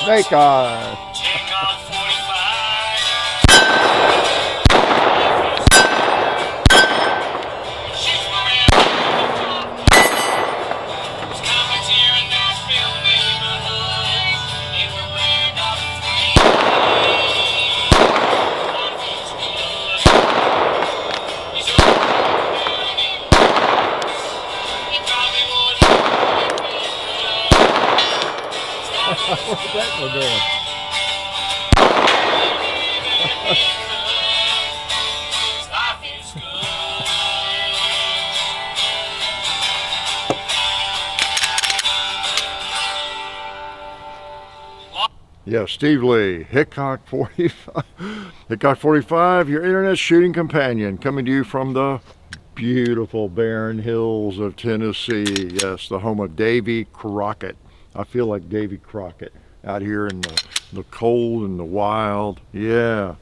Snake Eye. What's that one doing? Yeah, Steve Lee, Hickok 45. Hickok 45, your internet shooting companion, coming to you from the beautiful barren hills of Tennessee. Yes, the home of Davy Crockett. I feel like Davy Crockett out here in the cold and the wild. Yeah,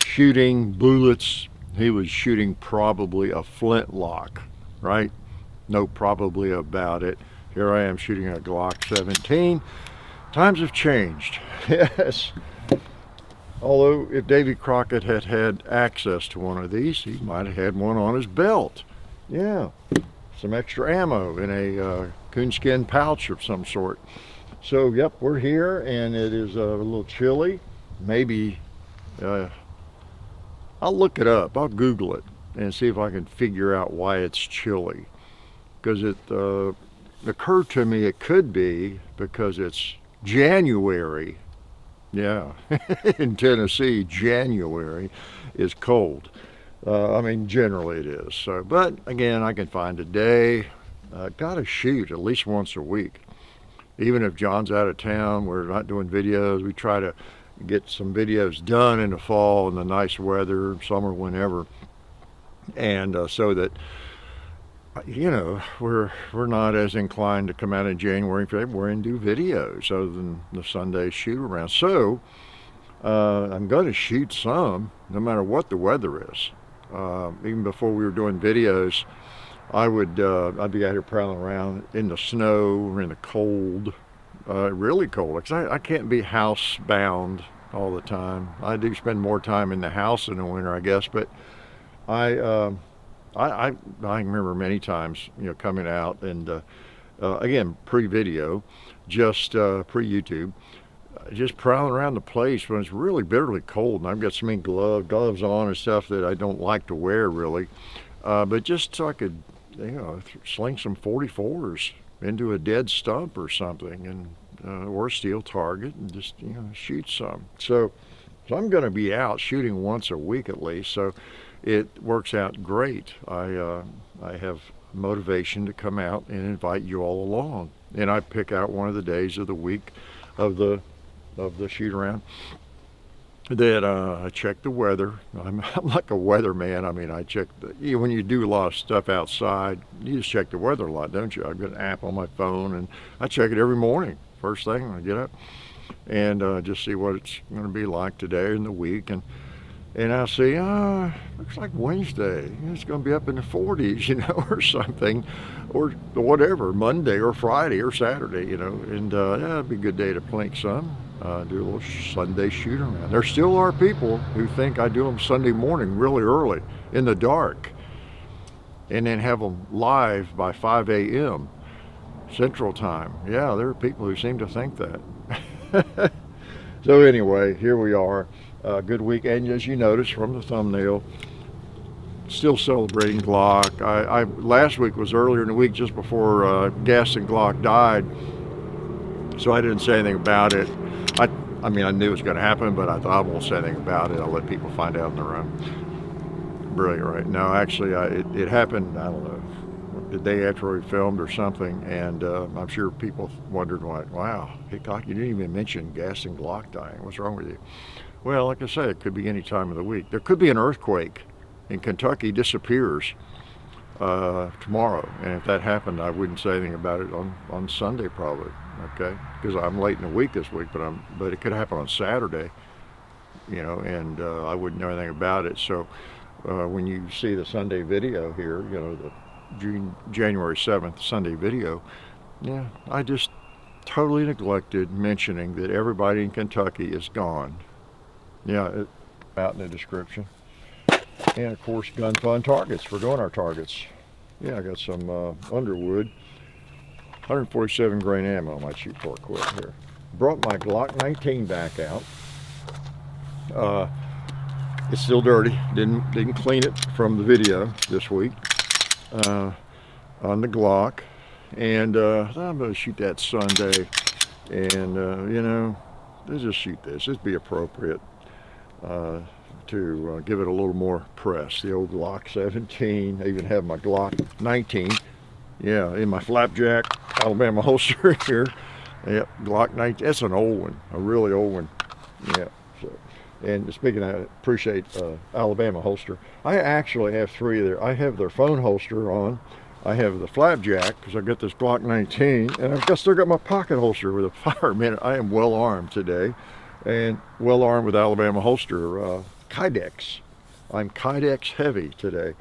shooting bullets. He was shooting probably a flintlock, right? No probably about it. Here I am shooting a Glock 17. Times have changed, yes. Although if Davy Crockett had had access to one of these, he might have had one on his belt. Yeah, some extra ammo in a coonskin pouch of some sort. So, yep, we're here, and it is a little chilly. Maybe, I'll look it up. I'll Google it and see if I can figure out why it's chilly. Because it occurred to me it could be because it's January. Yeah, in Tennessee, January is cold. I mean, generally it is. So, but again, I can find a day. Gotta shoot at least once a week. Even if John's out of town, we're not doing videos. We try to get some videos done in the fall in the nice weather, summer, whenever, and so that, you know, we're not as inclined to come out in January and February and do videos other than the Sunday shoot around. So I'm going to shoot some no matter what the weather is. Even before we were doing videos, I'd be out here prowling around in the snow or in the cold, really cold, because I can't be housebound all the time. I do spend more time in the house in the winter, I guess, but I remember many times, you know, coming out and again, pre-video, just pre-YouTube, just prowling around the place when it's really bitterly cold, and I've got so many gloves on and stuff that I don't like to wear really, but just so I could, you know, sling some 44s into a dead stump or something, and or a steel target, and just, you know, shoot some. So I'm going to be out shooting once a week at least. So it works out great. I have motivation to come out and invite you all along, and I pick out one of the days of the week of the shoot around that I check the weather. I'm like a weatherman. I mean, I check when you do a lot of stuff outside, you just check the weather a lot, don't you? I've got an app on my phone, and I check it every morning, first thing when I get up, and just see what it's going to be like today and the week, and I see, looks like Wednesday, it's going to be up in the 40s, you know, or something, or whatever, Monday or Friday or Saturday, you know, and yeah, it'd be a good day to plink some, do a little Sunday shoot around. There still are people who think I do them Sunday morning really early in the dark, and then have them live by 5 a.m. Central Time. Yeah, there are people who seem to think that. So anyway, here we are. Good week, and as you notice from the thumbnail, still celebrating Glock. I last week was earlier in the week, just before Gaston Glock died, so I didn't say anything about it. I mean, I knew it was going to happen, but I thought I won't say anything about it. I'll let people find out on their own. Brilliant, right? No, actually, it happened, I don't know, the day after we filmed or something, and I'm sure people wondered, like, wow, Hickok, you didn't even mention Gaston Glock dying. What's wrong with you? Well, like I say, it could be any time of the week. There could be an earthquake, and Kentucky disappears tomorrow. And if that happened, I wouldn't say anything about it on Sunday probably, okay? Because I'm late in the week this week, but it could happen on Saturday, you know, and I wouldn't know anything about it. So when you see the Sunday video here, you know, the January 7th Sunday video, yeah, I just totally neglected mentioning that everybody in Kentucky is gone. Yeah, out in the description. And of course, Gun Fun targets for going our targets. Yeah, I got some Underwood 147 grain ammo. I might shoot for it quick here. Brought my Glock 19 back out. It's still dirty. Didn't clean it from the video this week on the Glock, and I'm going to shoot that Sunday. And you know, let's just shoot this. It'd be appropriate to give it a little more press. The old Glock 17. I even have my Glock 19. Yeah, in my flapjack Alabama holster here. Yep, Glock 19. That's an old one, a really old one. Yeah. So, and speaking of, I appreciate Alabama holster. I actually have three there. I have their phone holster on. I have the flapjack because I got this Glock 19, and I've still got my pocket holster with a fireman. I am well armed today, and well armed with Alabama holster. Kydex. I'm Kydex heavy today.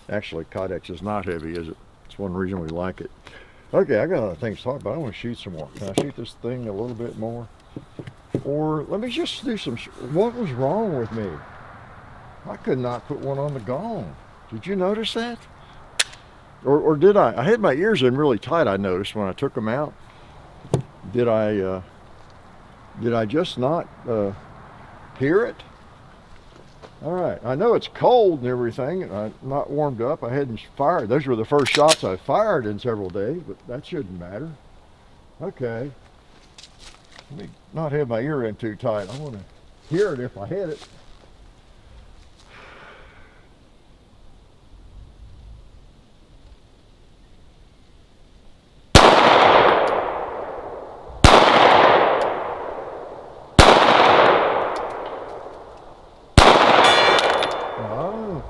Actually, Kydex is not heavy, is it? It's one reason we like it. Okay, I got other things to talk about. I want to shoot some more. Can I shoot this thing a little bit more? Or let me just do some. What was wrong with me? I could not put one on the gong. Did you notice that? Or did I? I had my ears in really tight. I noticed when I took them out. Did I just not hear it? All right. I know it's cold and everything, and I'm not warmed up. I hadn't fired. Those were the first shots I fired in several days, but that shouldn't matter. Okay. Let me not have my ear in too tight. I want to hear it if I hit it.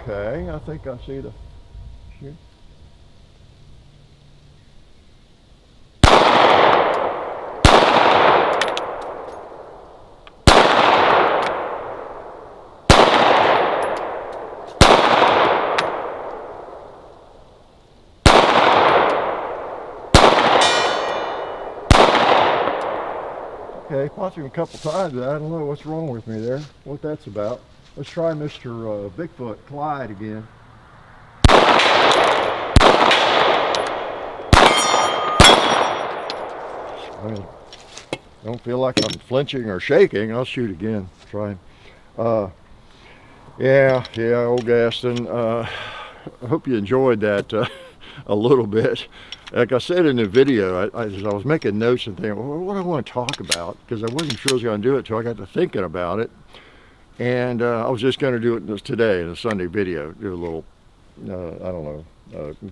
Okay, I think I see the shoot. Okay, popped him a couple times, but I don't know what's wrong with me there, what that's about. Let's try Mr. Bigfoot Clyde again. I don't feel like I'm flinching or shaking. I'll shoot again. Try. Yeah, old Gaston. I hope you enjoyed that a little bit. Like I said in the video, I was making notes and thinking, well, what do I want to talk about? Because I wasn't sure I was going to do it until I got to thinking about it. And I was just going to do it today in a Sunday video, do a little, I don't know,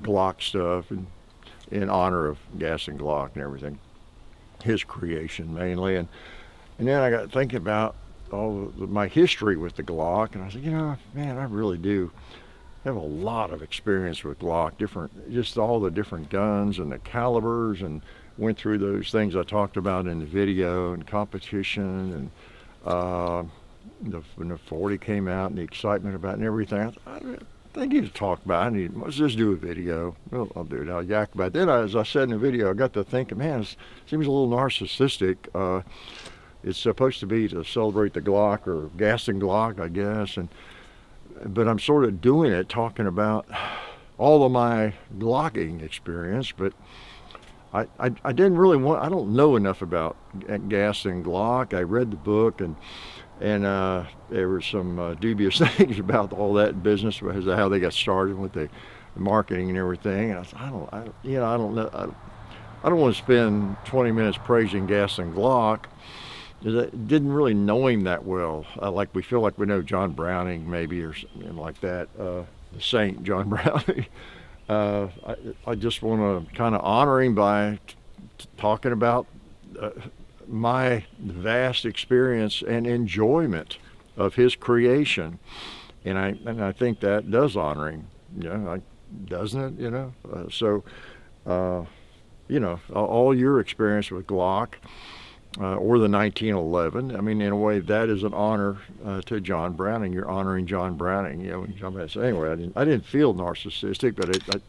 Glock stuff in honor of Gaston Glock and everything, his creation mainly. And then I got thinking about all my history with the Glock, and I said, you know, man, I really do have a lot of experience with Glock, just all the different guns and the calibers, and went through those things I talked about in the video and competition and when the 40 came out and the excitement about it and everything. I think you to talk about it. Let's just do a video. Well, I'll do it. I'll yak about it. Then, as I said in the video, I got to thinking, man, it seems a little narcissistic. It's supposed to be to celebrate the Glock or Gaston Glock, I guess, but I'm sort of doing it, talking about all of my Glocking experience, but I didn't really I don't know enough about Gaston Glock. I read the book, and there were some dubious things about all that business, as to how they got started with the marketing and everything. And I thought, I don't know. I don't want to spend 20 minutes praising Gaston Glock. I didn't really know him that well. Like we feel like we know John Browning, maybe, or something like that. The Saint John Browning. I just want to kind of honor him by talking about my vast experience and enjoyment of his creation, and I think that does honor him. Doesn't it? So all your experience with Glock. Or the 1911. I mean, in a way, that is an honor to John Browning. You're honoring John Browning. So anyway, I didn't feel narcissistic, but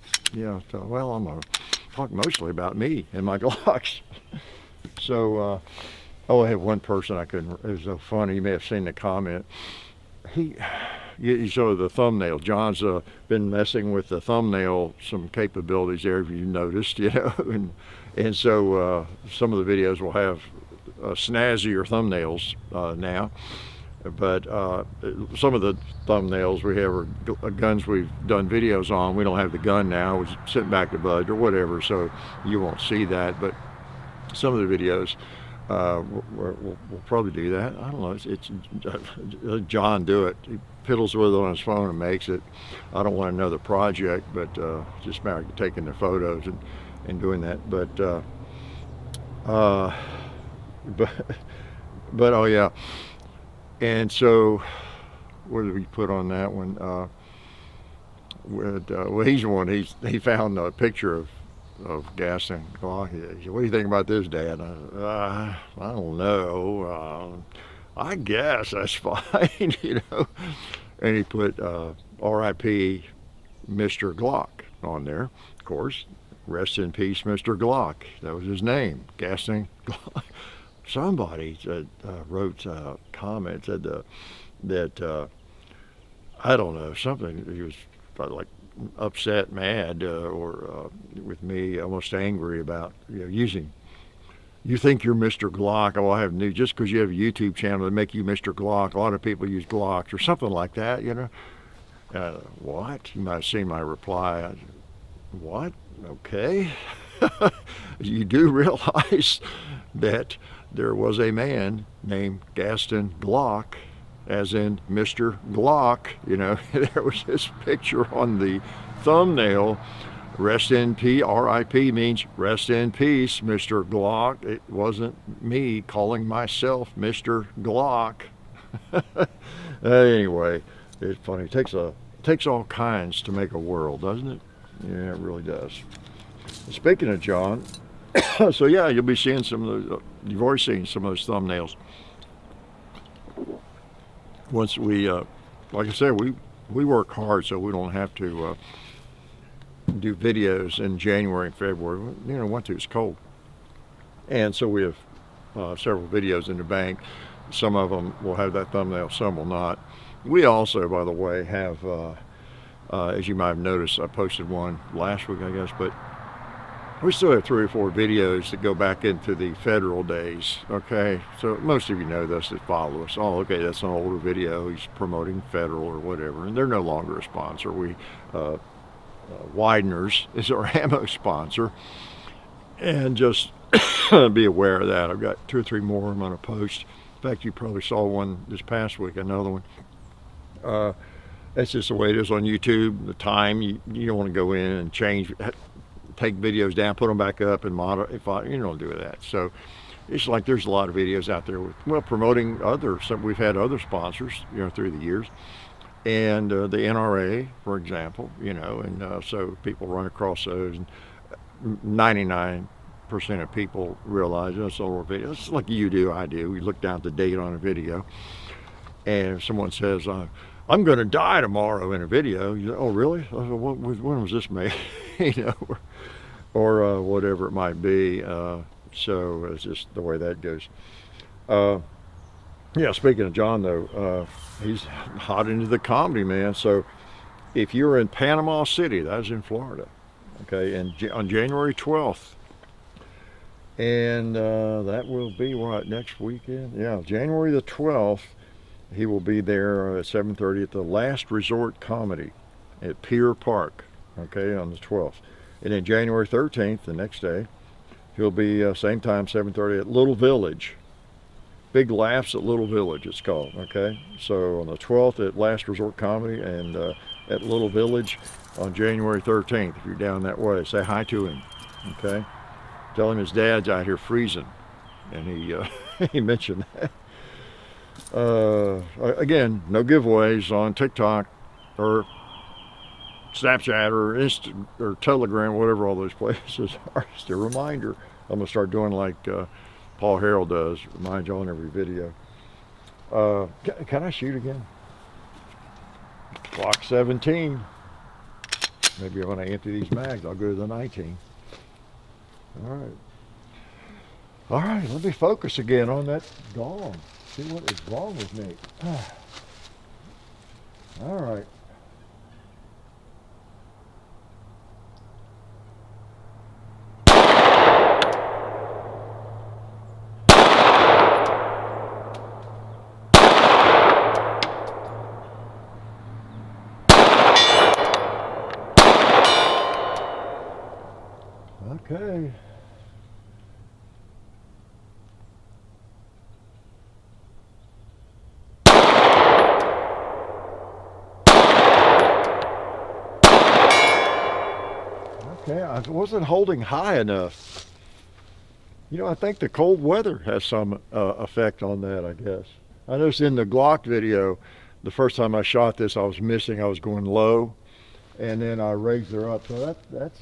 well, I'm going to talk mostly about me and my Glocks. So, oh, I have one person I couldn't. It was so funny. You may have seen the comment. He, you saw the thumbnail. John's been messing with the thumbnail, some capabilities there, if you noticed, and so some of the videos will have snazzier thumbnails now. But some of the thumbnails we have are guns we've done videos on. We don't have the gun now. We're sitting back to bud or whatever, so you won't see that. But some of the videos, we'll probably do that. I don't know. It's John do it. He fiddles with it on his phone and makes it. I don't want another project, but just a matter of taking the photos and doing that. But but oh yeah. And so, what did we put on that one? Well, he's the one. He found a picture of Gaston Glock. He said, "What do you think about this, Dad?" I don't know. I guess that's fine, And he put R.I.P. Mr. Glock on there. Of course, rest in peace, Mr. Glock. That was his name, Gaston Glock. Somebody wrote a comment, said that I don't know, something. He was like upset, mad, or with me, almost angry about using. You think you're Mr. Glock? Oh, I have news. Just because you have a YouTube channel, they make you Mr. Glock. A lot of people use Glocks or something like that. What? You might have seen my reply. What? Okay. You do realize that there was a man named Gaston Glock, as in Mr. Glock. There was his picture on the thumbnail. Rest in peace. R.I.P. means rest in peace, Mr. Glock. It wasn't me calling myself Mr. Glock. Anyway, it's funny. It takes all kinds to make a world, doesn't it? Yeah, it really does. Speaking of John, so yeah, you'll be seeing some of those. You've already seen some of those thumbnails. Once we, like I said, we work hard, so we don't have to do videos in January and February. It's cold, and so we have several videos in the bank. Some of them will have that thumbnail, some will not. We also, by the way, have, as you might have noticed, I posted one last week, I guess, but we still have 3 or 4 videos that go back into the federal days, okay? So most of you know this that follow us. Oh, okay, that's an older video. He's promoting federal or whatever, and they're no longer a sponsor. Widener's is our ammo sponsor, and just be aware of that. I've got 2 or 3 more I'm going to post. In fact, you probably saw one this past week, another one. That's just the way it is on YouTube. The time, you don't want to go in and take videos down, put them back up, and modify. You don't do that. So it's like there's a lot of videos out there with promoting others. We've had other sponsors, through the years, and the NRA, for example, and so people run across those. And 99% of people realize that's all a video. It's like you do, I do. We look down at the date on a video, and if someone says, "I'm going to die tomorrow" in a video, you say, "Oh, really? When was this made?" or whatever it might be. So it's just the way that goes. Yeah, speaking of John, though, he's hot into the comedy, man. So if you're in Panama City, that's in Florida, okay, and on January 12th, and that will be what, next weekend? Yeah, January the 12th, he will be there at 7:30 at the Last Resort Comedy at Pier Park, okay, on the 12th. And then January 13th, the next day, he'll be same time, 7:30 at Little Village. Big Laughs at Little Village, it's called, okay? So on the 12th at Last Resort Comedy, and at Little Village on January 13th. If you're down that way, say hi to him, okay? Tell him his dad's out here freezing, and he mentioned that. Again, no giveaways on TikTok or Snapchat or Insta or Telegram, whatever all those places are. Just a reminder. I'm gonna start doing like Paul Harrell does, remind you on every video. Can I shoot again? Glock 17. Maybe when I empty these mags, I'll go to the 19. All right. All right, let me focus again on that gong. See what is wrong with me. All right. Okay. Okay, I wasn't holding high enough. You know, I think the cold weather has some effect on that, I guess. I noticed in the Glock video, the first time I shot this, I was missing. I was going low, and then I raised her up. So that's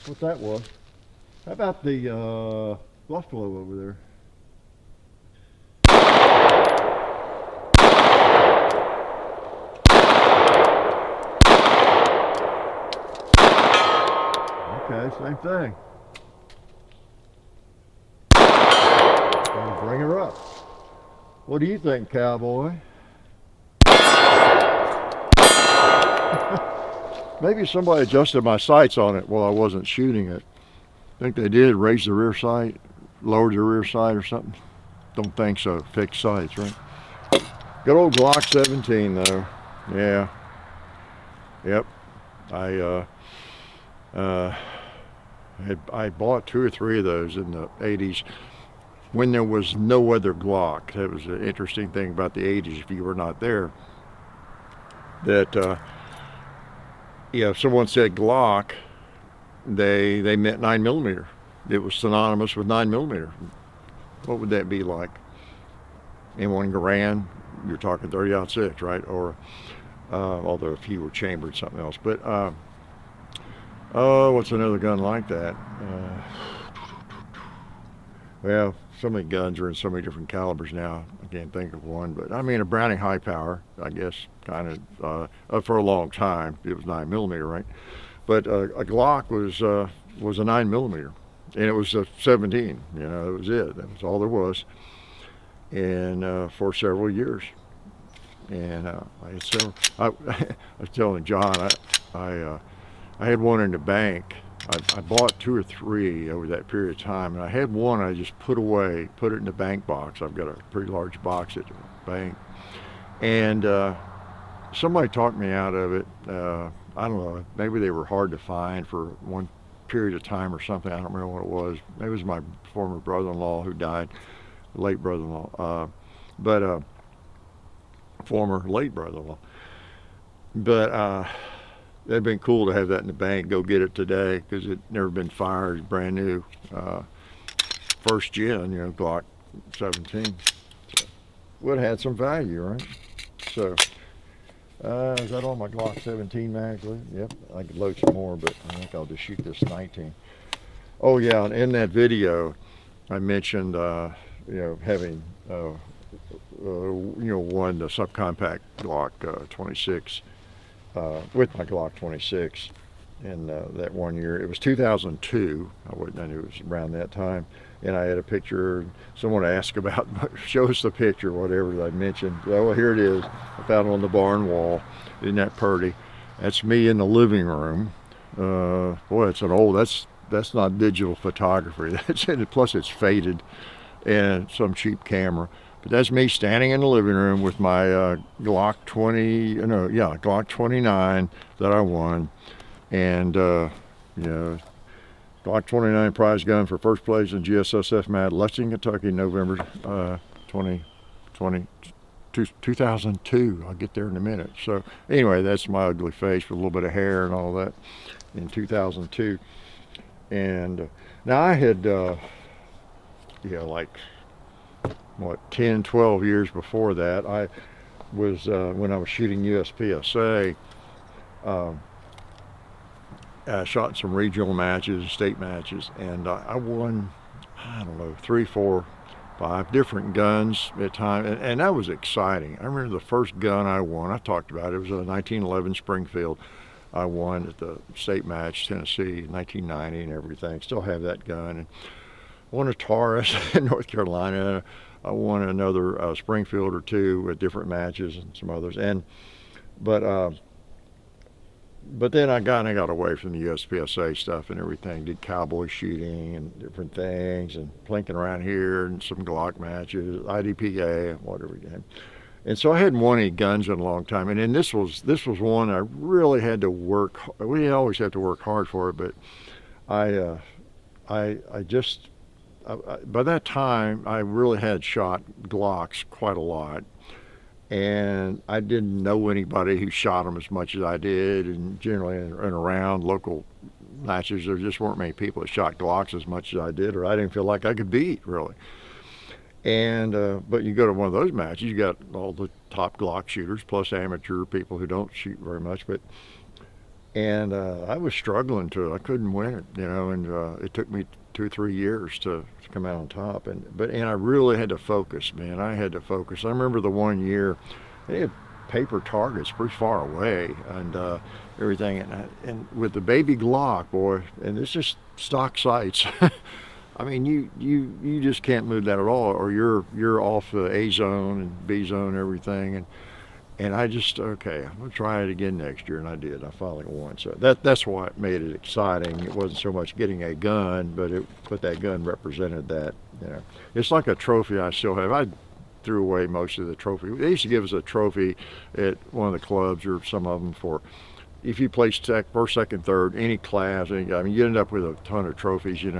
what that was. How about the buffalo over there? Okay, same thing. And bring her up. What do you think, cowboy? Maybe somebody adjusted my sights on it while I wasn't shooting it. I think they did, raise the rear sight, lowered the rear sight or something. Don't think so. Fixed sights, right? Good old Glock 17 though. Yeah. Yep. I bought 2 or 3 of those in the 80s when there was no other Glock. That was an interesting thing about the 80s, if you were not there, that if someone said Glock, they meant 9mm. It was synonymous with 9mm. What would that be like? M1 Garand, you're talking 30-06, right? Or although if you were chambered, something else. But what's another gun like that? Well, so many guns are in so many different calibers now. I can't think of one, but I mean a Browning high power, I guess, kind of for a long time. It was 9mm, right? But a Glock was a 9mm, and it was a 17. You know, that was it. That was all there was, and for several years. And I had several. I was telling John, I had one in the bank. I bought 2 or 3 over that period of time, and I had one I just put away, put it in the bank box. I've got a pretty large box at the bank, and somebody talked me out of it. I don't know, maybe they were hard to find for one period of time or something. I don't remember what it was. Maybe it was my former brother-in-law who died, late brother-in-law, but former late brother-in-law. But it'd been cool to have that in the bank. Go get it today because it never been fired. It's brand new, first gen, you know, Glock 17. So would have had some value, right? So is that on my Glock 17 mag? Yep, I could load some more, but I think I'll just shoot this 19. Oh yeah, and in that video, I mentioned you know, having you know, won the subcompact Glock 26. With my Glock 26 in that one year. It was 2002. I knew it was around that time. And I had a picture. Someone asked about, show us the picture, whatever I mentioned. Oh, well, here it is. I found it on the barn wall. Isn't that pretty? That's me in the living room. Boy, it's an old, that's not digital photography. That's it. Plus it's faded and some cheap camera. But that's me standing in the living room with my Glock 29 that I won, and you know, Glock 29 prize gun for first place in GSSF MAD, Lexington, Kentucky, November 2002. I'll get there in a minute. So anyway, that's my ugly face with a little bit of hair and all that in 2002. And now I had, you know, like, what, 10, 12 years before that, I was, when I was shooting USPSA, I shot some regional matches, state matches, and I won, I don't know, 3, 4, 5 different guns at a time, and that was exciting. I remember the first gun I won, I talked about it, it was a 1911 Springfield. I won at the state match, Tennessee, 1990 and everything. Still have that gun. And won a Taurus in North Carolina. I won another Springfield or two with different matches and some others. But then I got away from the USPSA stuff and everything. Did cowboy shooting and different things, and plinking around here and some Glock matches, IDPA, whatever you had. And so I hadn't won any guns in a long time. And then this was one I really had to work. We always have to work hard for it, but I just by that time I really had shot Glocks quite a lot. And I didn't know anybody who shot them as much as I did, and generally in and around local matches there just weren't many people that shot Glocks as much as I did, or I didn't feel like I could beat really. And but you go to one of those matches, you got all the top Glock shooters plus amateur people who don't shoot very much, and I was struggling I couldn't win it, and it took me 2 or 3 years to come out on top, and I really had to focus, man. I had to focus. I remember the one year they had paper targets pretty far away and everything, and with the baby Glock, boy, and it's just stock sights. I mean, you just can't move that at all, or you're off the A zone and B zone, everything, and I just, okay, I'm gonna try it again next year, and I did. I finally won. So that's why it made it exciting. It wasn't so much getting a gun, but that gun represented that. It's like a trophy I still have. I threw away most of the trophy. They used to give us a trophy at one of the clubs, or some of them, for if you placed first, second, third, any class. I mean, you end up with a ton of trophies, And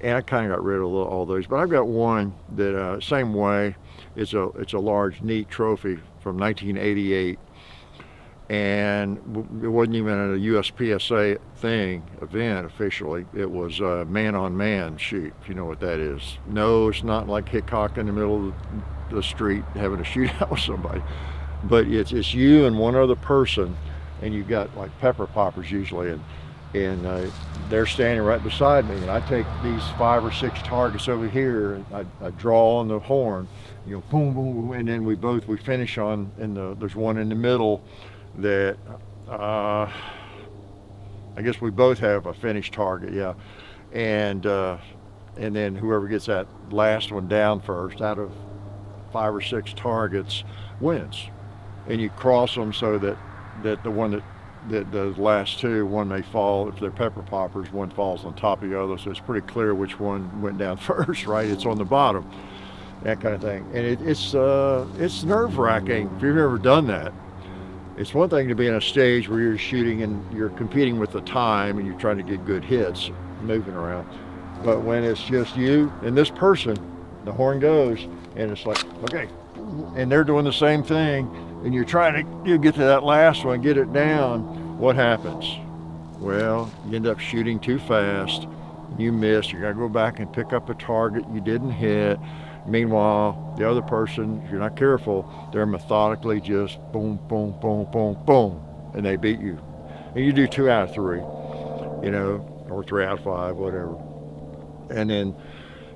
I kind of got rid of all those, but I've got one that same way. It's a large, neat trophy from 1988, and it wasn't even a USPSA event officially. It was a man-on-man shoot, if you know what that is. No, it's not like Hickok in the middle of the street having a shootout with somebody, but it's you and one other person, and you've got like pepper poppers usually, and they're standing right beside me, and I take these 5 or 6 targets over here, and I draw on the horn, boom, boom, boom, and then we finish on, there's one in the middle that I guess we both have a finished target, yeah, and then whoever gets that last one down first out of 5 or 6 targets wins, and you cross them so that the one that the last 2, one may fall. If they're pepper poppers, one falls on top of the other, so it's pretty clear which one went down first, right? It's on the bottom, that kind of thing. And it's nerve-wracking if you've ever done that. It's one thing to be on a stage where you're shooting and you're competing with the time and you're trying to get good hits moving around, but when it's just you and this person, the horn goes, and it's like, okay, and they're doing the same thing, and you're trying to get to that last one, get it down. What happens? Well, you end up shooting too fast, you miss, you gotta go back and pick up a target you didn't hit. Meanwhile, the other person, if you're not careful, they're methodically just boom, boom, boom, boom, boom, and they beat you. And you do 2 out of 3, or 3 out of 5, whatever. And then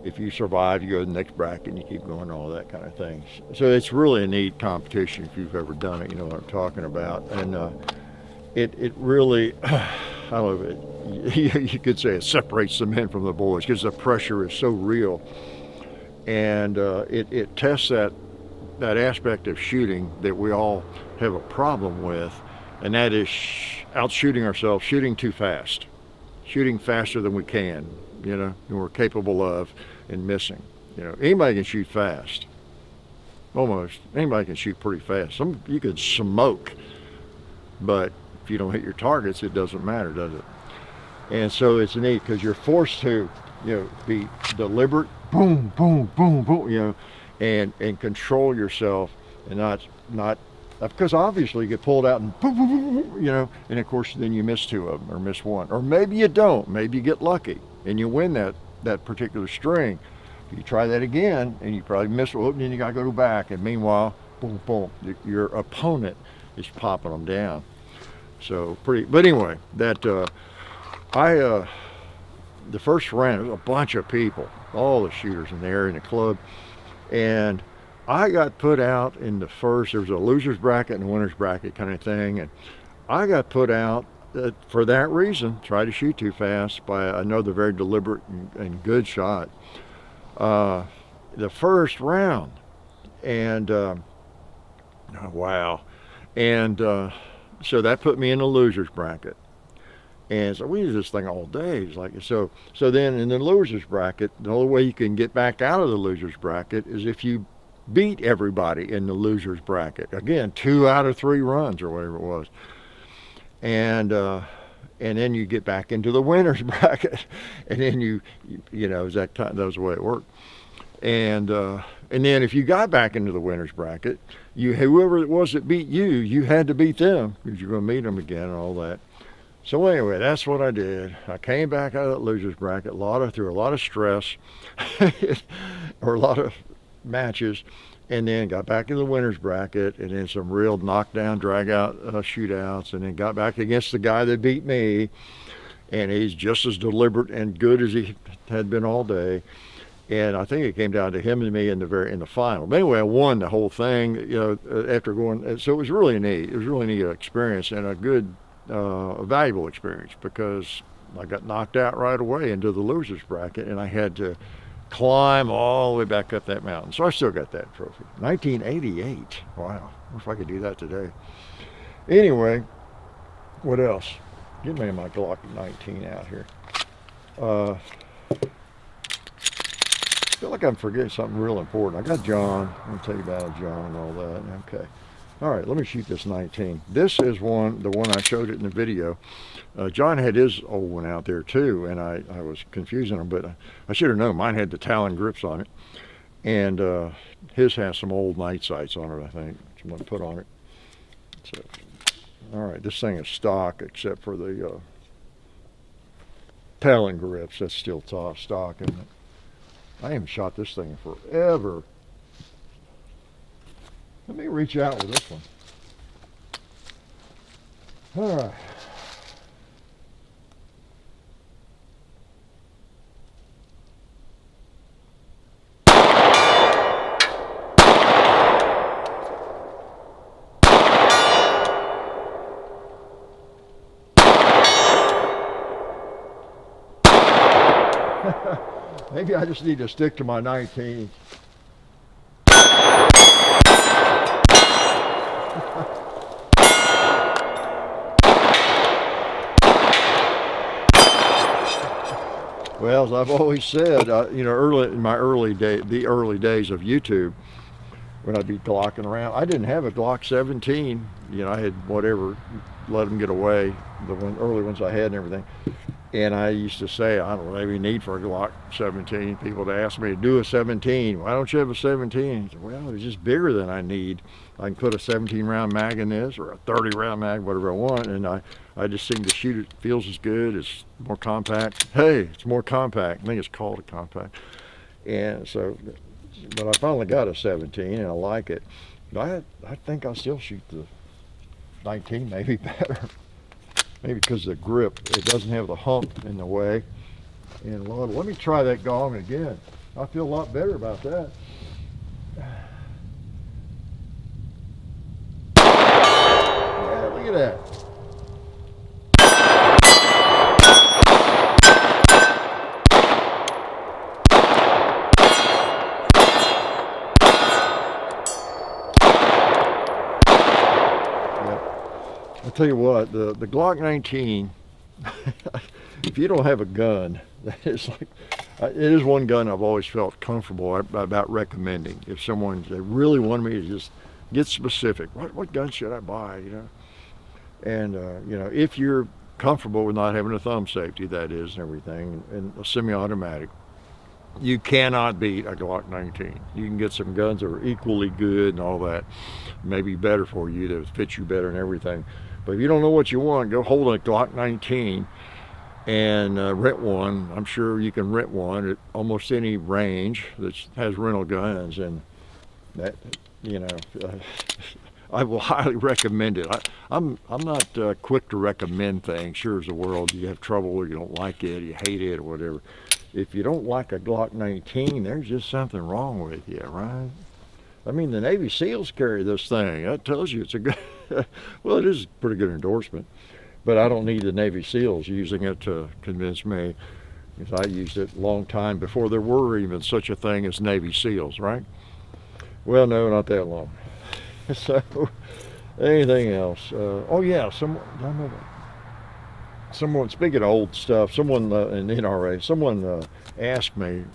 if you survive, you go to the next bracket and you keep going, all that kind of thing. So it's really a neat competition if you've ever done it, you know what I'm talking about. And it really, I don't know, you could say it separates the men from the boys because the pressure is so real. And it tests that aspect of shooting that we all have a problem with, and that is outshooting ourselves, shooting too fast, shooting faster than we can, and we're capable of, and missing. Anybody can shoot fast. Almost anybody can shoot pretty fast. You could smoke, but if you don't hit your targets, it doesn't matter, does it? And so it's neat because you're forced to, be deliberate, boom, boom, boom, boom, and control yourself, and not because obviously you get pulled out and boom, boom, boom, boom, and of course then you miss 2 of them or miss 1, or maybe you don't. Maybe you get lucky and you win that particular string. You try that again and you probably miss one, and then you gotta go back, and meanwhile, boom, boom, your opponent is popping them down. So but anyway, the first round, there was a bunch of people, all the shooters in there in the club, and I got put out in the first. There was a loser's bracket and a winner's bracket kind of thing, and I got put out for that reason, try to shoot too fast by another very deliberate and good shot. The first round, and wow, and so that put me in the losers bracket. And so we did this thing all day. It's like so. So then in the losers bracket, the only way you can get back out of the losers bracket is if you beat everybody in the losers bracket. Again, 2 out of 3 runs or whatever it was. And then you get back into the winners bracket, and then you know that was the way it worked. And then if you got back into the winners bracket, whoever it was that beat you, you had to beat them because you're going to meet them again and all that. So anyway, that's what I did. I came back out of that losers bracket through a lot of stress or a lot of matches, and then got back in the winners bracket, and then some real knockdown, drag out shootouts, and then got back against the guy that beat me, and he's just as deliberate and good as he had been all day. And I think it came down to him and me in the final. But anyway, I won the whole thing, after going. So it was really neat. It was a really neat experience and a good, valuable experience, because I got knocked out right away into the losers bracket, and I had to climb all the way back up that mountain. So I still got that trophy. 1988. Wow. I wonder if I could do that today. Anyway, what else? Get me my Glock 19 out here. I feel like I'm forgetting something real important. I got John. I'm going to tell you about John and all that. Okay. All right, let me shoot this 19. This is the one I showed it in the video. John had his old one out there too, and I was confusing them, but I should have known. Mine had the Talon grips on it, and his has some old night sights on it, I think. I'm going to put on it. So, all right, this thing is stock except for the Talon grips. That's still stock, isn't it? I haven't shot this thing in forever. Let me reach out with this one. All right. Maybe I just need to stick to my 19. Well, as I've always said, early in my early days of YouTube, when I'd be glocking around, I didn't have a Glock 17. I had whatever, let them get away, the early ones I had and everything. And I used to say, I don't have any need for a Glock 17. People would ask me to do a 17. Why don't you have a 17? I said, well, it's just bigger than I need. I can put a 17-round mag in this, or a 30-round mag, whatever I want, and I just seem to shoot it. Feels as good. It's more compact. Hey, it's more compact. I think it's called a compact. And so, but I finally got a 17, and I like it. But I think I'll still shoot the 19 maybe better. Maybe because of the grip. It doesn't have the hump in the way. And Lord, let me try that gong again. I feel a lot better about that. Yeah, look at that. I'll tell you what, the Glock 19, if you don't have a gun, it's like, it is one gun I've always felt comfortable about recommending. If they really want me to just get specific, what gun should I buy, And, if you're comfortable with not having a thumb safety, that is, and everything, and a semi-automatic, you cannot beat a Glock 19. You can get some guns that are equally good and all that, maybe better for you, that fit you better and everything. But if you don't know what you want, go hold a Glock 19 and rent one. I'm sure you can rent one at almost any range that has rental guns, and that, I will highly recommend it. I'm not quick to recommend things. Sure as the world, you have trouble, or you don't like it, you hate it, or whatever. If you don't like a Glock 19, there's just something wrong with you, right? I mean, the Navy SEALs carry this thing. That tells you it's a good, well, it is a pretty good endorsement. But I don't need the Navy SEALs using it to convince me, because I used it a long time before there were even such a thing as Navy SEALs, right? Well, no, not that long. So, anything else? Oh yeah, someone, speaking of old stuff, someone in NRA, someone asked me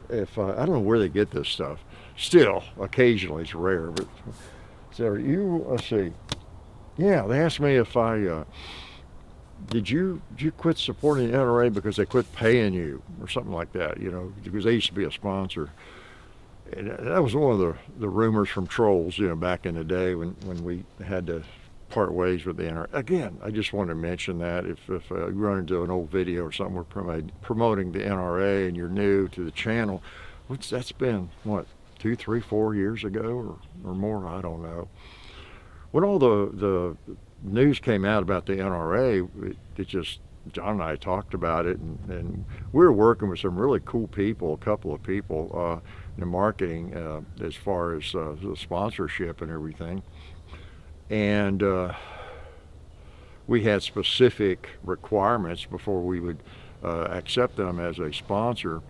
if I don't know where they get this stuff. Still, occasionally it's rare, but so let's see. Yeah, they asked me if did you quit supporting the NRA because they quit paying you or something like that, because they used to be a sponsor. And that was one of the rumors from trolls, back in the day when we had to part ways with the NRA. Again, I just wanted to mention that if you run into an old video or something, we're promoting the NRA and you're new to the channel, which that's been, what, 2, 3, 4 years ago or more, I don't know. When all the news came out about the NRA, it just, John and I talked about it, and we were working with some really cool people, a couple of people in marketing as far as the sponsorship and everything. And we had specific requirements before we would accept them as a sponsor,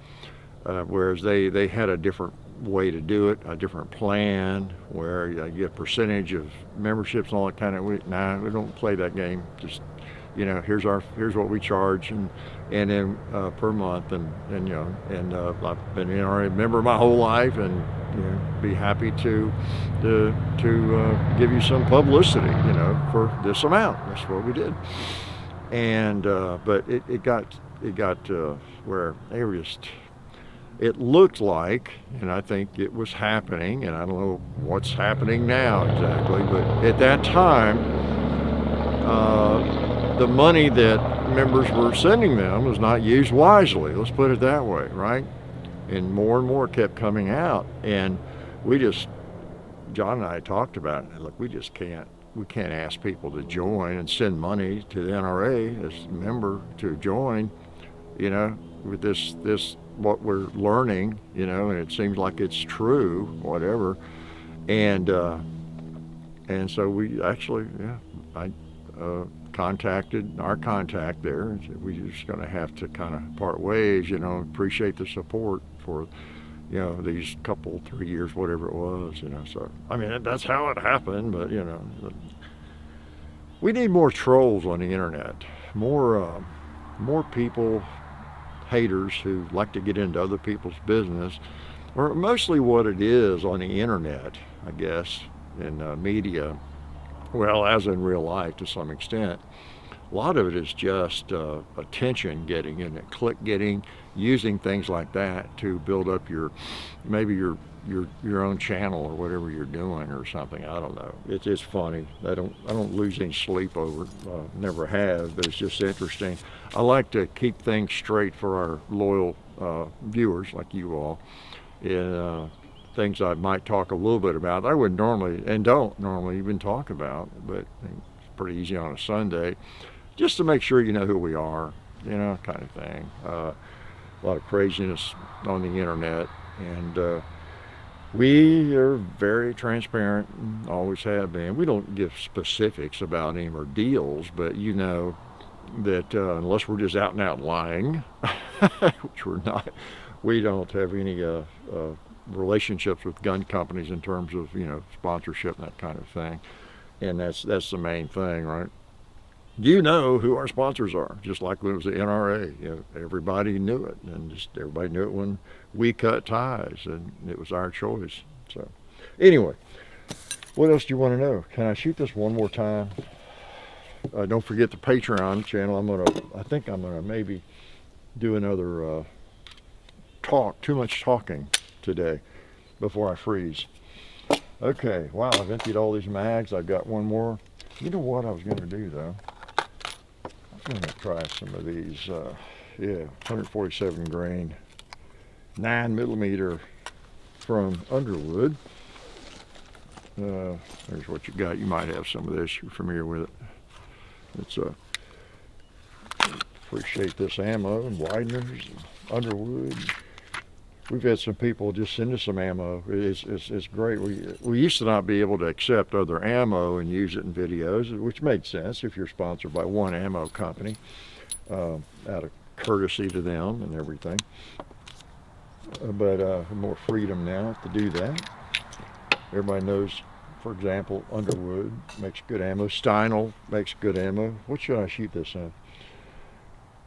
whereas they had a different way to do it, a different plan where you get a percentage of memberships and all that kind of. We don't play that game. Just here's what we charge, and then per month, and I've been an NRA member my whole life, and be happy to give you some publicity, for this amount. That's what we did. And but it got where they were just. It looked like, and I think it was happening, and I don't know what's happening now exactly, but at that time, the money that members were sending them was not used wisely. Let's put it that way, right? And more kept coming out, and John and I talked about it. Look, we can't ask people to join and send money to the NRA as a member to join, with this what we're learning, and it seems like it's true, whatever. And so we actually, I contacted our contact there and said, we're just going to have to kind of part ways, appreciate the support for, these couple, 3 years, whatever it was, so, I mean, that's how it happened, but, we need more trolls on the internet, more people, haters who like to get into other people's business, or mostly what it is on the internet, I guess, in media, well, as in real life to some extent. A lot of it is just attention getting and click getting, using things like that to build up maybe your own channel or whatever you're doing or something. I don't know. It's funny. I don't lose any sleep over it. Never have, but it's just interesting. I like to keep things straight for our loyal viewers like you all. Things I might talk a little bit about. I would normally, and don't normally even talk about, but it's pretty easy on a Sunday, just to make sure you know who we are, kind of thing. A lot of craziness on the internet, and we are very transparent, and always have been. We don't give specifics about any of our deals, but that unless we're just out and out lying, which we're not, we don't have any relationships with gun companies in terms of sponsorship and that kind of thing, and that's the main thing, right? You know who our sponsors are, just like when it was the NRA. Everybody knew it, and just everybody knew it when we cut ties, and it was our choice. So, anyway, what else do you want to know? Can I shoot this one more time? Don't forget the Patreon channel. I think I'm gonna maybe do another too much talking today before I freeze. Okay, wow, I've emptied all these mags. I've got one more. You know what I was going to do though? I'm going to try some of these, 147 grain, 9mm from Underwood. There's what you got. You might have some of this. You're familiar with it. It's appreciate this ammo and wideners and Underwood. we've had some people just send us some ammo. It's great. We used to not be able to accept other ammo and use it in videos, which made sense if you're sponsored by one ammo company, out of courtesy to them and everything. But more freedom now to do that. Everybody knows, for example, Underwood makes good ammo. Steinel makes good ammo. What should I shoot this in?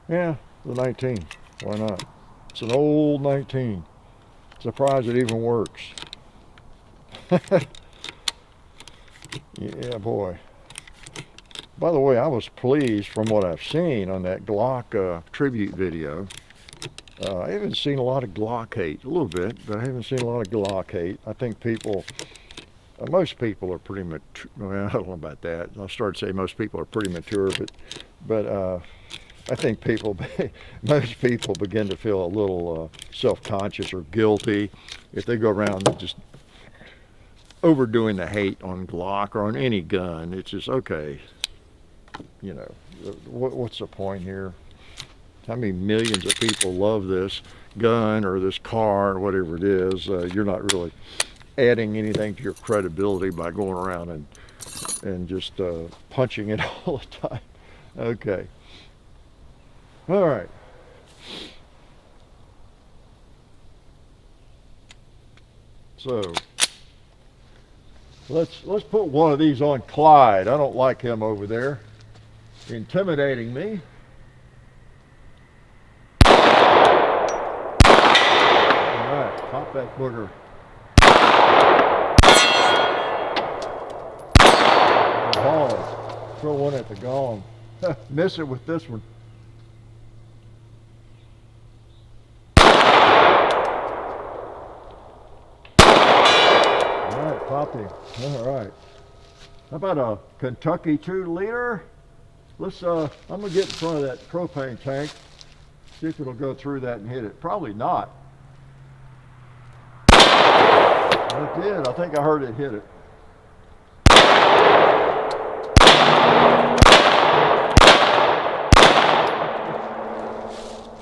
Yeah, the 19. Why not? It's an old 19. Surprised it even works. Yeah, boy. By the way, I was pleased from what I've seen on that Glock tribute video. I haven't seen a lot of Glock hate, a little bit, but I haven't seen a lot of Glock hate. I think people, most people are pretty mature. Well, I don't know about that. I'll start to say most people are pretty mature, but I think most people begin to feel a little self-conscious or guilty if they go around just overdoing the hate on Glock or on any gun. It's just, okay, you know, what's the point here? How many millions of people love this gun or this car or whatever it is? You're not really adding anything to your credibility by going around and just punching it all the time. Okay. All right. So let's put one of these on Clyde. I don't like him over there, intimidating me. Pop that booger. Throw one at the gong. Miss it with this one. All right, popped him. All right. How about a Kentucky 2-liter? Let's. I'm gonna get in front of that propane tank. See if it'll go through that and hit it. Probably not. It did. I think I heard it hit it.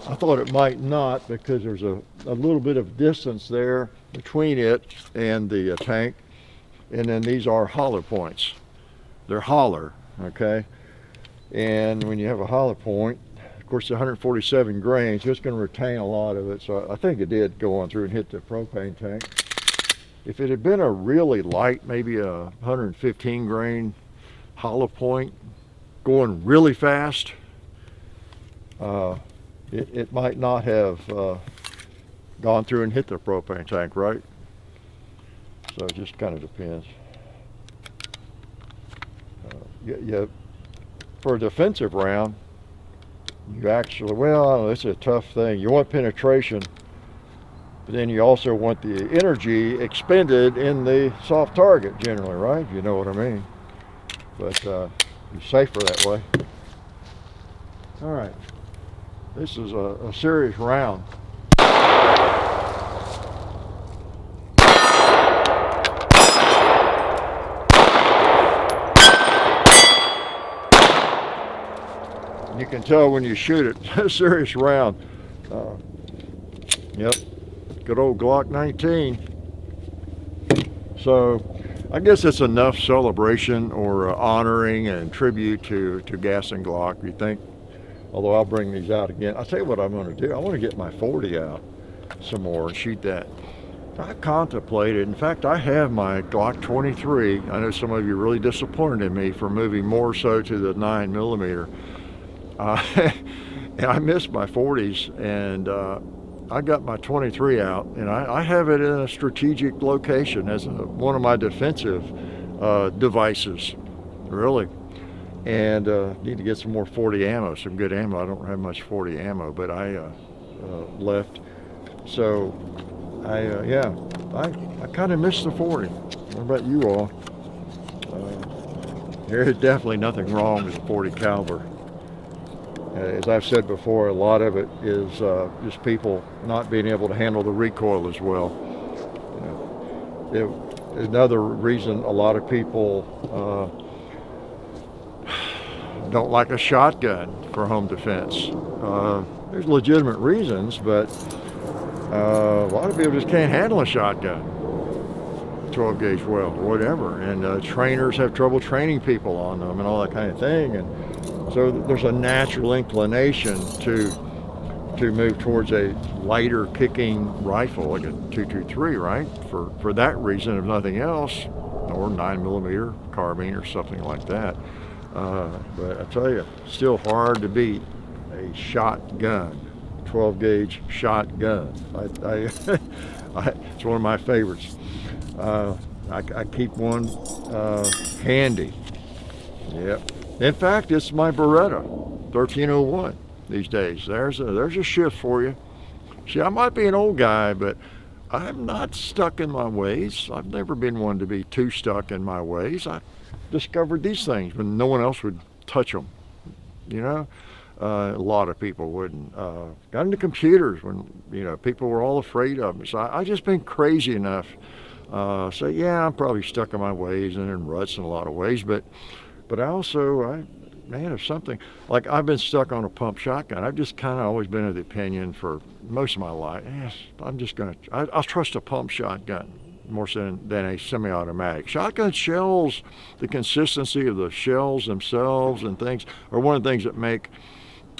I thought it might not because there's a little bit of distance there between it and the tank. And then these are holler points. They're holler, okay? And when you have a holler point, of course, 147 grains, so it's going to retain a lot of it. So I think it did go on through and hit the propane tank. If it had been a really light, maybe a 115 grain hollow point going really fast, it might not have gone through and hit the propane tank, right? So it just kind of depends. Yeah, for a defensive round, you actually, well, it's a tough thing. You want penetration, but then you also want the energy expended in the soft target generally, right? You know what I mean. But you're safer that way. All right. This is a serious round. You can tell when you shoot it, a serious round. Yep. Good old Glock 19. So I guess it's enough celebration or honoring and tribute to Gas and Glock, you think? Although I'll bring these out again. I'll tell you what I'm going to do. I want to get my 40 out some more and shoot that. I contemplated, in fact, I have my Glock 23. I know some of you are really disappointed in me for moving more so to the 9mm. And I missed my 40s, and I got my 23 out, and I have it in a strategic location as one of my defensive devices, really. And need to get some more 40 ammo, some good ammo. I don't have much 40 ammo, but I left. So I kind of missed the 40. What about you all? There's definitely nothing wrong with the 40 caliber. As I've said before, a lot of it is just people not being able to handle the recoil as well. Another reason a lot of people don't like a shotgun for home defense. There's legitimate reasons, but A lot of people just can't handle a shotgun, 12 gauge well, or whatever. And trainers have trouble training people on them and all that kind of thing. And so there's a natural inclination to move towards a lighter kicking rifle, like a 223, right? For that reason, if nothing else, or 9mm carbine or something like that. But I tell you, still hard to beat a shotgun, 12 gauge shotgun. It's one of my favorites. I keep one handy. Yep. In fact, it's my Beretta 1301 these days. There's a shift for you. See, I might be an old guy, but I'm not stuck in my ways. I've never been one to be too stuck in my ways. I discovered these things when no one else would touch them. You know, a lot of people wouldn't. Got into computers when people were all afraid of them. So I just been crazy enough. So yeah, I'm probably stuck in my ways and in ruts in a lot of ways. But man, if something, like I've been stuck on a pump shotgun. I've just kind of always been of the opinion for most of my life, yes, I'll trust a pump shotgun more than a semi-automatic. Shotgun shells, the consistency of the shells themselves and things are one of the things that make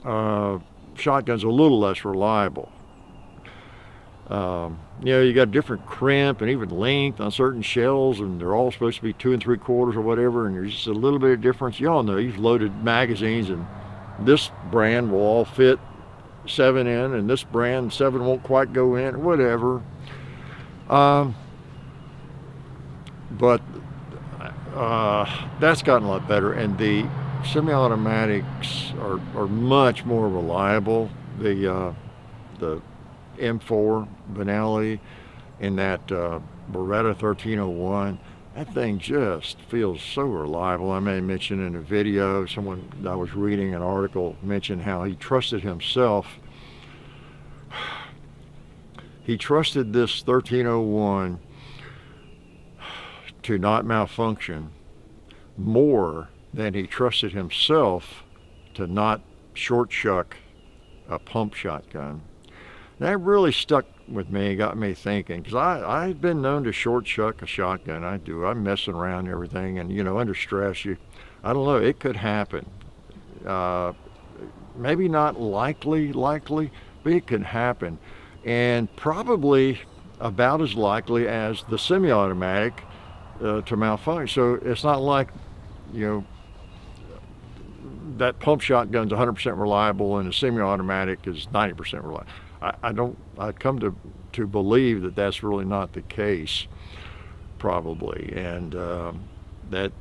shotguns a little less reliable. You got different crimp and even length on certain shells, and they're all supposed to be 2 3/4 or whatever, and there's just a little bit of difference. Y'all know you've loaded magazines, and this brand will all fit 7 in, and this brand 7 won't quite go in, or whatever. But that's gotten a lot better, and the semi-automatics are much more reliable. The M4 Benelli in that Beretta 1301, that thing just feels so reliable. I may mention in a video, someone I was reading an article mentioned how he trusted himself. He trusted this 1301 to not malfunction more than he trusted himself to not short shuck a pump shotgun. That really stuck with me, got me thinking, because I've been known to short shuck a shotgun. I'm messing around and everything, and under stress, I don't know, it could happen. Maybe not likely, but it could happen. And probably about as likely as the semi-automatic to malfunction. So it's not like, that pump shotgun's 100% reliable and the semi-automatic is 90% reliable. I come to believe that that's really not the case, probably, and that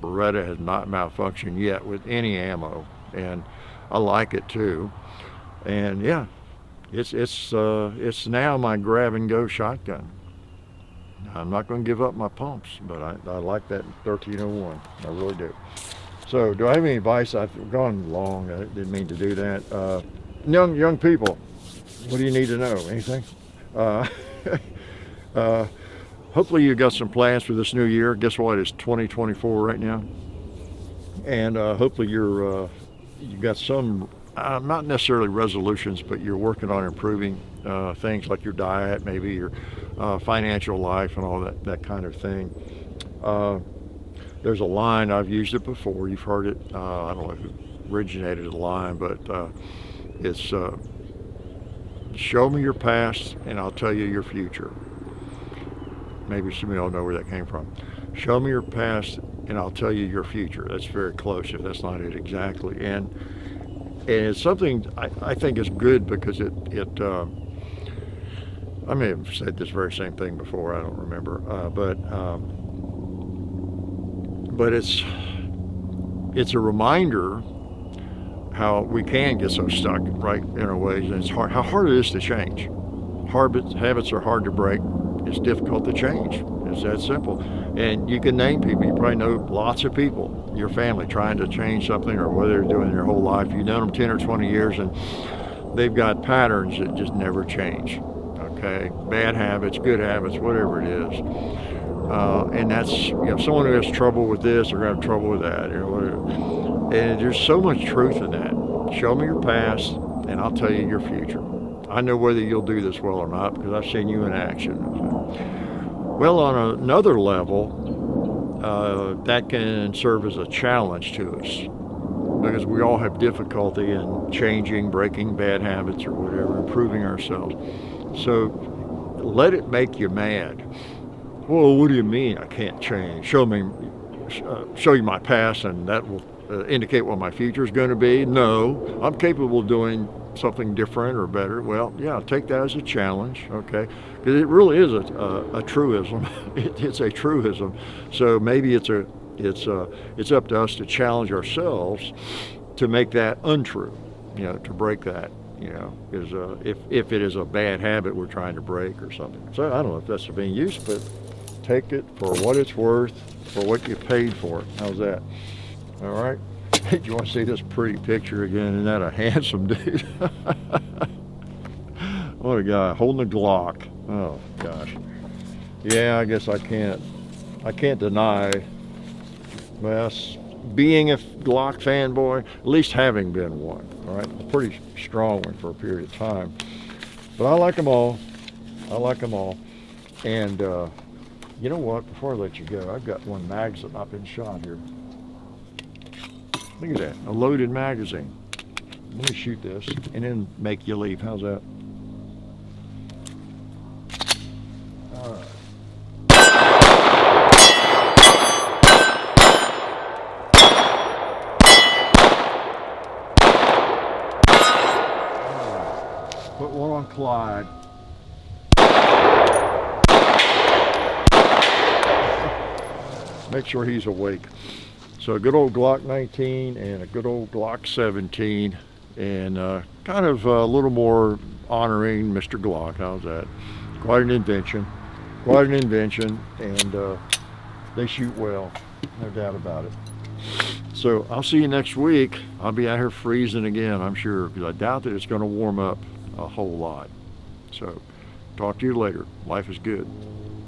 Beretta has not malfunctioned yet with any ammo, and I like it too. And yeah, it's now my grab and go shotgun. I'm not going to give up my pumps, but I like that 1301. I really do. So, do I have any advice? I've gone long. I didn't mean to do that. Young people, what do you need to know? Anything? Hopefully you got some plans for this new year. Guess what? It's 2024 right now, and hopefully you got some, not necessarily resolutions, but you're working on improving things like your diet, maybe your financial life, and all that kind of thing. There's a line, I've used it before. You've heard it. I don't know who originated the line, but it's show me your past and I'll tell you your future. Maybe some of y'all know where that came from. Show me your past and I'll tell you your future. That's very close, if that's not it exactly. And it's something I think is good because it I may have said this very same thing before, I don't remember, but it's a reminder how we can get so stuck, right, in our ways, and it's hard, how hard it is to change. Habits are hard to break. It's difficult to change. It's that simple. And you can name people. You probably know lots of people, your family, trying to change something, or whether they're doing it their whole life. You've known them 10 or 20 years, and they've got patterns that just never change. Okay, bad habits, good habits, whatever it is. And that's, someone who has trouble with this or have trouble with that, whatever. And there's so much truth in that. Show me your past and I'll tell you your future. I know whether you'll do this well or not because I've seen you in action. Well, on another level, that can serve as a challenge to us because we all have difficulty in changing, breaking bad habits or whatever, improving ourselves. So let it make you mad. Well, what do you mean I can't change? Show you my past and that will indicate what my future is going to be. No, I'm capable of doing something different or better. Well, yeah, take that as a challenge, okay? Because it really is a truism. It's a truism. So maybe it's up to us to challenge ourselves to make that untrue, to break that, because if it is a bad habit we're trying to break or something. So I don't know if that's of any use, but take it for what it's worth, for what you paid for it. How's that? All right. Do you want to see this pretty picture again? Isn't that a handsome dude? What a guy, holding a Glock. Oh gosh. Yeah, I guess I can't deny, well, being a Glock fanboy, at least having been one. All right, a pretty strong one for a period of time. But I like them all. And you know what? Before I let you go, I've got one magazine. I've been shot here. Look at that, a loaded magazine. Let me shoot this and then make you leave. How's that? All right. Put one on Clyde. Make sure he's awake. So a good old Glock 19 and a good old Glock 17 and kind of a little more honoring Mr. Glock. How's that? Quite an invention. And they shoot well, no doubt about it. So I'll see you next week. I'll be out here freezing again, I'm sure, because I doubt that it's going to warm up a whole lot. So talk to you later. Life is good.